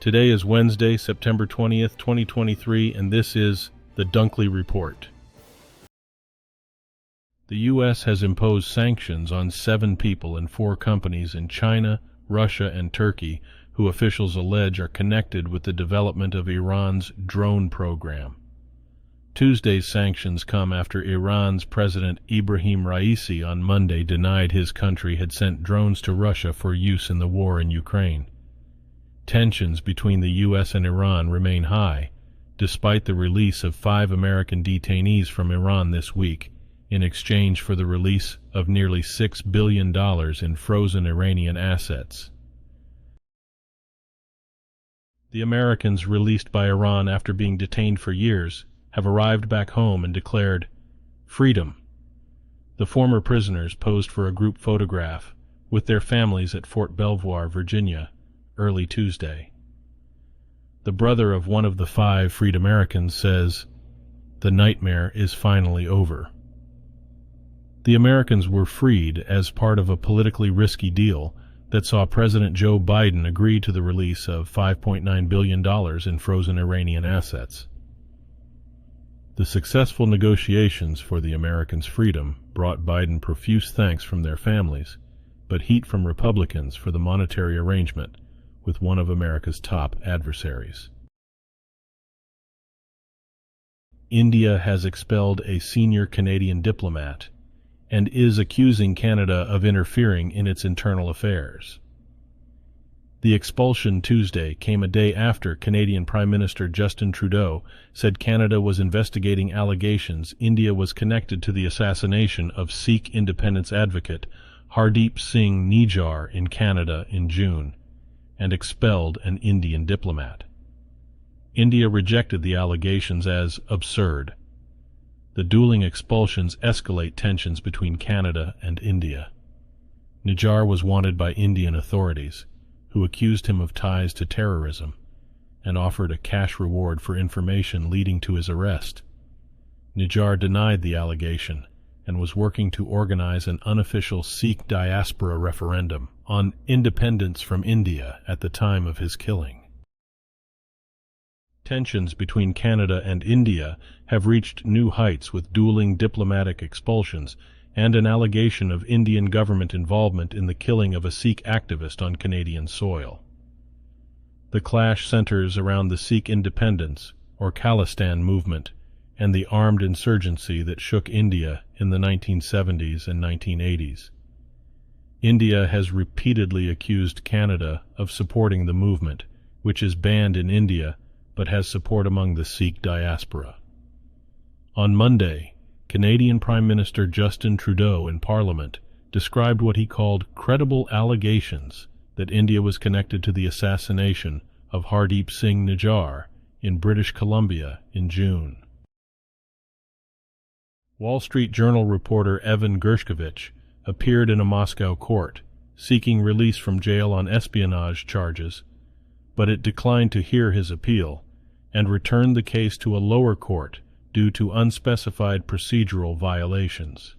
Today is Wednesday, September 20th, 2023, and this is the Dunkley Report. The U.S. has imposed sanctions on 7 people and 4 companies in China, Russia, and Turkey who officials allege are connected with the development of Iran's drone program. Tuesday's sanctions come after Iran's President Ibrahim Raisi on Monday denied his country had sent drones to Russia for use in the war in Ukraine. Tensions between the U.S. and Iran remain high, despite the release of 5 American detainees from Iran this week, in exchange for the release of nearly $6 billion in frozen Iranian assets. The Americans released by Iran after being detained for years have arrived back home and declared freedom. The former prisoners posed for a group photograph with their families at Fort Belvoir, Virginia, early Tuesday. The brother of one of the 5 freed Americans says, "The nightmare is finally over." The Americans were freed as part of a politically risky deal that saw President Joe Biden agree to the release of $5.9 billion in frozen Iranian assets. The successful negotiations for the Americans' freedom brought Biden profuse thanks from their families, but heat from Republicans for the monetary arrangement with one of America's top adversaries. India has expelled a senior Canadian diplomat and is accusing Canada of interfering in its internal affairs. The expulsion Tuesday came a day after Canadian Prime Minister Justin Trudeau said Canada was investigating allegations India was connected to the assassination of Sikh independence advocate Hardeep Singh Nijjar in Canada in June, and expelled an Indian diplomat. India rejected the allegations as absurd. The dueling expulsions escalate tensions between Canada and India. Nijjar was wanted by Indian authorities, who accused him of ties to terrorism and offered a cash reward for information leading to his arrest. Nijjar denied the allegation and was working to organize an unofficial Sikh diaspora referendum on independence from India at the time of his killing. Tensions between Canada and India have reached new heights with dueling diplomatic expulsions and an allegation of Indian government involvement in the killing of a Sikh activist on Canadian soil. The clash centers around the Sikh independence, or Khalistan movement, and the armed insurgency that shook India in the 1970s and 1980s. India has repeatedly accused Canada of supporting the movement, which is banned in India but has support among the Sikh diaspora. On Monday, Canadian Prime Minister Justin Trudeau in Parliament described what he called credible allegations that India was connected to the assassination of Hardeep Singh Nijjar in British Columbia in June. Wall Street Journal reporter Evan Gershkovich appeared in a Moscow court, seeking release from jail on espionage charges, but it declined to hear his appeal and returned the case to a lower court due to unspecified procedural violations.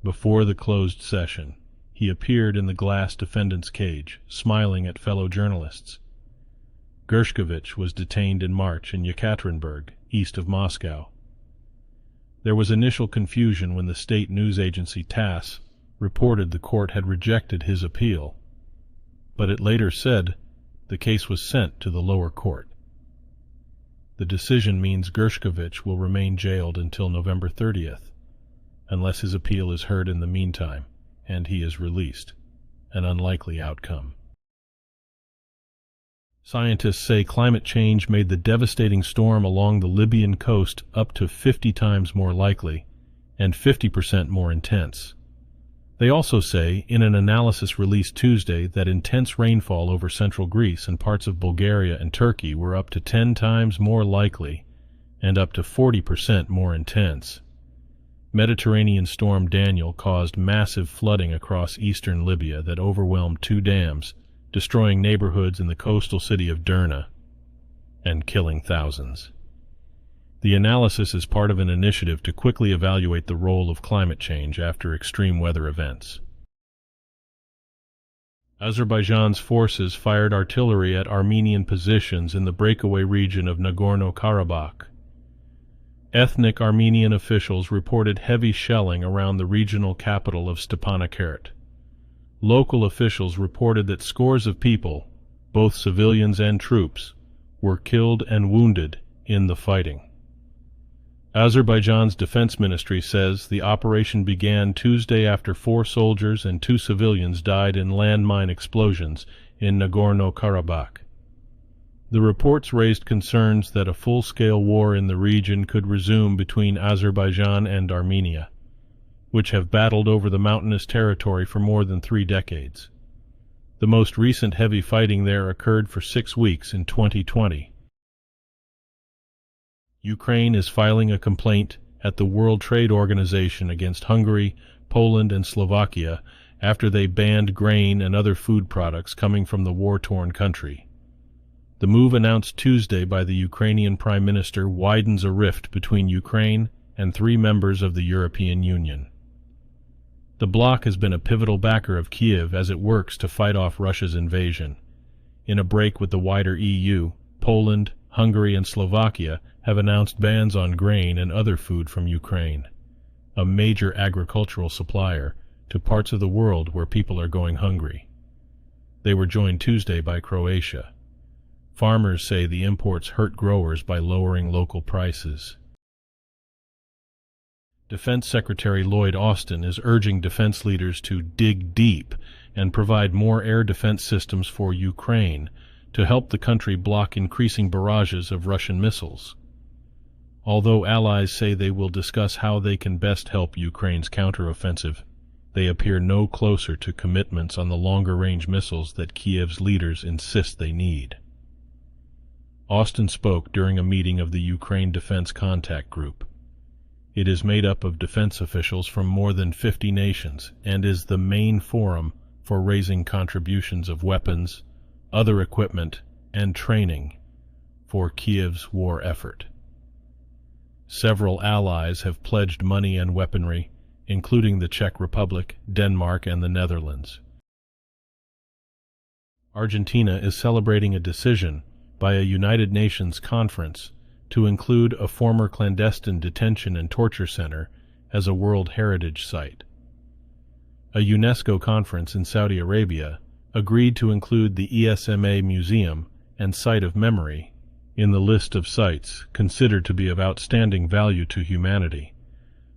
Before the closed session, he appeared in the glass defendant's cage, smiling at fellow journalists. Gershkovich was detained in March in Yekaterinburg, east of Moscow. There was initial confusion when the state news agency TASS reported the court had rejected his appeal, but it later said the case was sent to the lower court. The decision means Gershkovich will remain jailed until November 30th, unless his appeal is heard in the meantime, and he is released, an unlikely outcome. Scientists say climate change made the devastating storm along the Libyan coast up to 50 times more likely and 50% more intense. They also say, in an analysis released Tuesday, that intense rainfall over central Greece and parts of Bulgaria and Turkey were up to 10 times more likely and up to 40% more intense. Mediterranean storm Daniel caused massive flooding across eastern Libya that overwhelmed 2 dams, destroying neighborhoods in the coastal city of Derna and killing thousands. The analysis is part of an initiative to quickly evaluate the role of climate change after extreme weather events. Azerbaijan's forces fired artillery at Armenian positions in the breakaway region of Nagorno-Karabakh. Ethnic Armenian officials reported heavy shelling around the regional capital of Stepanakert. Local officials reported that scores of people, both civilians and troops, were killed and wounded in the fighting. Azerbaijan's defense ministry says the operation began Tuesday after 4 soldiers and 2 civilians died in landmine explosions in Nagorno-Karabakh. The reports raised concerns that a full-scale war in the region could resume between Azerbaijan and Armenia, which have battled over the mountainous territory for more than 3 decades. The most recent heavy fighting there occurred for 6 weeks in 2020. Ukraine is filing a complaint at the World Trade Organization against Hungary, Poland, and Slovakia after they banned grain and other food products coming from the war-torn country. The move announced Tuesday by the Ukrainian Prime Minister widens a rift between Ukraine and 3 members of the European Union. The bloc has been a pivotal backer of Kiev as it works to fight off Russia's invasion. In a break with the wider EU, Poland, Hungary, and Slovakia have announced bans on grain and other food from Ukraine, a major agricultural supplier to parts of the world where people are going hungry. They were joined Tuesday by Croatia. Farmers say the imports hurt growers by lowering local prices. Defense Secretary Lloyd Austin is urging defense leaders to dig deep and provide more air defense systems for Ukraine to help the country block increasing barrages of Russian missiles. Although allies say they will discuss how they can best help Ukraine's counteroffensive, they appear no closer to commitments on the longer-range missiles that Kiev's leaders insist they need. Austin spoke during a meeting of the Ukraine Defense Contact Group. It is made up of defense officials from more than 50 nations and is the main forum for raising contributions of weapons, other equipment, and training for Kiev's war effort. Several allies have pledged money and weaponry, including the Czech Republic, Denmark, and the Netherlands. Argentina is celebrating a decision by a United Nations conference to include a former clandestine detention and torture center as a World Heritage Site. A UNESCO conference in Saudi Arabia agreed to include the ESMA Museum and Site of Memory in the list of sites considered to be of outstanding value to humanity,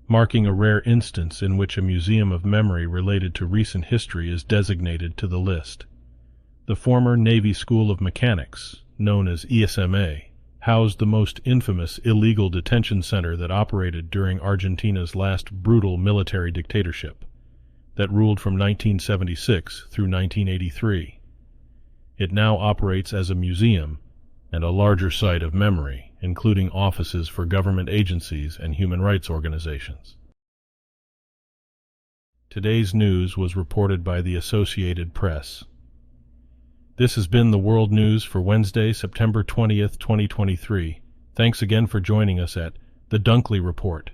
marking a rare instance in which a museum of memory related to recent history is designated to the list. The former Navy School of Mechanics, known as ESMA, housed the most infamous illegal detention center that operated during Argentina's last brutal military dictatorship that ruled from 1976 through 1983. It now operates as a museum and a larger site of memory, including offices for government agencies and human rights organizations. Today's news was reported by the Associated Press. This has been the World News for Wednesday, September 20th, 2023. Thanks again for joining us at the Dunkley Report.